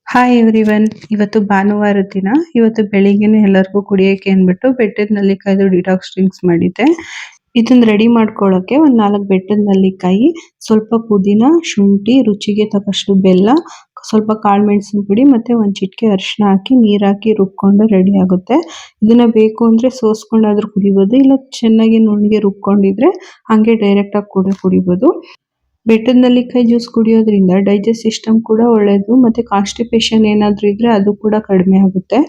Hi everyone. ಇವತ್ತು ಭಾನುವಾರ ದಿನ. ಇವತ್ತು ಬೆಳಿಗ್ಗೆನೆ ಎಲ್ಲರಿಗೂ ಕುಡಿಯಕ್ಕೆ ಅಂದ್ಬಿಟ್ಟು ಬೆಟ್ಟದ ನೆಲ್ಲಿಕಾಯ್ದು ಡಿಟಾಕ್ಸ್ ಡ್ರಿಂಕ್ಸ್ ಮಾಡಿದ್ದೆ. ಇದನ್ನ ರೆಡಿ ಮಾಡ್ಕೊಳ್ಳೋಕೆ ಒಂದ್ 4 ಬೆಟ್ಟದ ನೆಲ್ಲಿಕಾಯಿ, ಸ್ವಲ್ಪ ಪುದೀನ, ಶುಂಠಿ, ರುಚಿಗೆ ತಕ್ಕಷ್ಟು ಬೆಲ್ಲ, ಸ್ವಲ್ಪ ಕಾಳು ಮೆಣಸಿನ ಪುಡಿ ಮತ್ತೆ ಒಂದ್ ಚಿಟಿಕೆ ಅರಿಶಿನ ಹಾಕಿ ನೀರ್ ಹಾಕಿ ರುಬ್ಕೊಂಡು ರೆಡಿ ಆಗುತ್ತೆ. ಇದನ್ನ ಬೇಕು ಅಂದ್ರೆ ಸೋಸ್ಕೊಂಡಾದ್ರೂ ಕುಡಿಬಹುದು, ಇಲ್ಲ ಚೆನ್ನಾಗಿ ನುಣ್ಣಗೆ ರುಬ್ಕೊಂಡಿದ್ರೆ ಹಂಗೆ ಡೈರೆಕ್ಟ್ ಆಗಿ ಕೂಡ ಕುಡಿಬಹುದು. ಬೆಟ್ಟದ ನೆಲ್ಲಿಕಾಯಿ ಜ್ಯೂಸ್ ಕುಡಿಯೋದ್ರಿಂದ ಡೈಜೆಸ್ಟ್ ಸಿಸ್ಟಮ್ ಕೂಡ ಒಳ್ಳೇದು, ಮತ್ತೆ ಕಾನ್ಸ್ಟಿಪೇಷನ್ ಏನಾದ್ರೂ ಇದ್ರೆ ಅದು ಕೂಡ ಕಡಿಮೆ ಆಗುತ್ತೆ.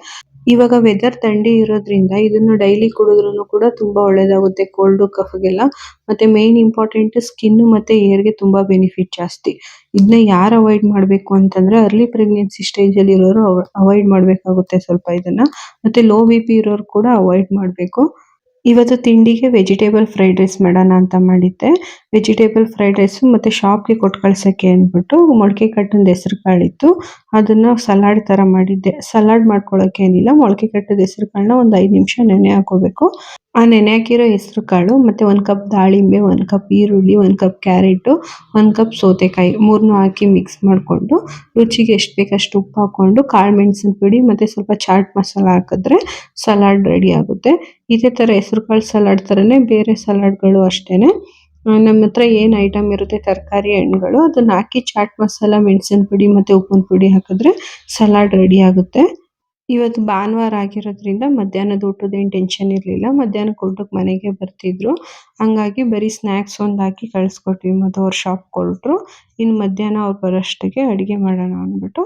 ಇವಾಗ ವೆದರ್ ಥಂಡಿ ಇರೋದ್ರಿಂದ ಇದನ್ನು ಡೈಲಿ ಕುಡಿದ್ರೂ ಕೂಡ ತುಂಬಾ ಒಳ್ಳೇದಾಗುತ್ತೆ ಕೋಲ್ಡ್ ಕಫಗೆಲ್ಲ. ಮತ್ತೆ ಮೇನ್ ಇಂಪಾರ್ಟೆಂಟ್ ಸ್ಕಿನ್ ಮತ್ತೆ ಹೇರ್ ಗೆ ತುಂಬಾ ಬೆನಿಫಿಟ್ ಜಾಸ್ತಿ. ಇದನ್ನ ಯಾರು ಅವಾಯ್ಡ್ ಮಾಡ್ಬೇಕು ಅಂತಂದ್ರೆ ಅರ್ಲಿ ಪ್ರೆಗ್ನೆನ್ಸಿ ಸ್ಟೇಜ್ ಅಲ್ಲಿ ಇರೋರು ಅವಾಯ್ಡ್ ಮಾಡ್ಬೇಕಾಗುತ್ತೆ ಸ್ವಲ್ಪ ಇದನ್ನ. ಮತ್ತೆ ಲೋ ಬಿ.ಪಿ ಇರೋರು ಕೂಡ ಅವಾಯ್ಡ್ ಮಾಡ್ಬೇಕು. ಇವತ್ತು ತಿಂಡಿಗೆ ವೆಜಿಟೇಬಲ್ ಫ್ರೈಡ್ ರೈಸ್ ಮಾಡೋಣ ಅಂತ ಮಾಡಿದ್ದೆ. ವೆಜಿಟೇಬಲ್ ಫ್ರೈಡ್ ರೈಸ್ ಮತ್ತೆ ಶಾಪ್ಗೆ ಕೊಟ್ಟು ಕಳ್ಸಕ್ಕೆ ಅಂದ್ಬಿಟ್ಟು ಮೊಳಕೆ ಕಟ್ಟಿದ ಹೆಸರು ಕಾಳಿತ್ತು, ಅದನ್ನ ಸಲಾಡ್ ತರ ಮಾಡಿದ್ದೆ. ಸಲಾಡ್ ಮಾಡ್ಕೊಳಕ್ಕೆ ಏನಿಲ್ಲ, ಮೊಳಕೆ ಕಟ್ಟಿದ ಹೆಸರು ಕಾಳನ್ನ ಒಂದ್ 5 ನಿಮಿಷ ನೆನೆ ಹಾಕೋಬೇಕು. ಆ ನೆನೆ ಹಾಕಿರೋ ಹೆಸರು ಕಾಳು ಮತ್ತೆ 1 ಕಪ್ ದಾಳಿಂಬೆ, 1 ಕಪ್ ಈರುಳ್ಳಿ, 1 ಕಪ್ ಕ್ಯಾರೆಟ್, 1 ಕಪ್ ಸೌತೆಕಾಯಿ ಮೂರ್ನು ಹಾಕಿ ಮಿಕ್ಸ್ ಮಾಡ್ಕೊಂಡು ರುಚಿಗೆ ಎಷ್ಟು ಬೇಕಷ್ಟು ಅಷ್ಟು ಉಪ್ಪು ಹಾಕೊಂಡು ಕಾಳು ಮೆಣಸಿನ ಪುಡಿ ಮತ್ತೆ ಸ್ವಲ್ಪ ಚಾಟ್ ಮಸಾಲ ಹಾಕಿದ್ರೆ ಸಲಾಡ್ ರೆಡಿ ಆಗುತ್ತೆ. ಇದೇ ತರ ಹೆಸರು ಕಾಳು ಸಲಾಡ್ ತರನೇ ಬೇರೆ ಸಲಾಡ್ಗಳು ಅಷ್ಟೇನೆ. ನಮ್ಮ ಹತ್ರ ಏನ್ ಐಟಮ್ ಇರುತ್ತೆ ತರಕಾರಿ ಹಣ್ಣುಗಳು ಅದನ್ನ ಹಾಕಿ ಚಾಟ್ ಮಸಾಲ, ಮೆಣಸಿನ ಪುಡಿ ಮತ್ತೆ ಉಪ್ಪಿನ ಪುಡಿ ಹಾಕಿದ್ರೆ ಸಲಾಡ್ ರೆಡಿ ಆಗುತ್ತೆ. ಇವತ್ತು ಭಾನುವಾರ ಆಗಿರೋದ್ರಿಂದ ಮಧ್ಯಾಹ್ನದ ಊಟದ ಏನ್ ಟೆನ್ಷನ್ ಇರ್ಲಿಲ್ಲ. ಮಧ್ಯಾಹ್ನಕ್ಕೆ ಊಟಕ್ಕೆ ಮನೆಗೆ ಬರ್ತಿದ್ರು, ಹಂಗಾಗಿ ಬರೀ ಸ್ನಾಕ್ಸ್ ಒಂದ್ ಹಾಕಿ ಕಳ್ಸ್ಕೊಟ್ವಿ. ಮತ್ತೆ ಅವ್ರು ಶಾಪ್ ಹೊರಟ್ರು. ಇನ್ ಮಧ್ಯಾಹ್ನ ಅವ್ರು ಬರೋಷ್ಟಕ್ಕೆ ಅಡಿಗೆ ಮಾಡೋಣ ಅಂದ್ಬಿಟ್ಟು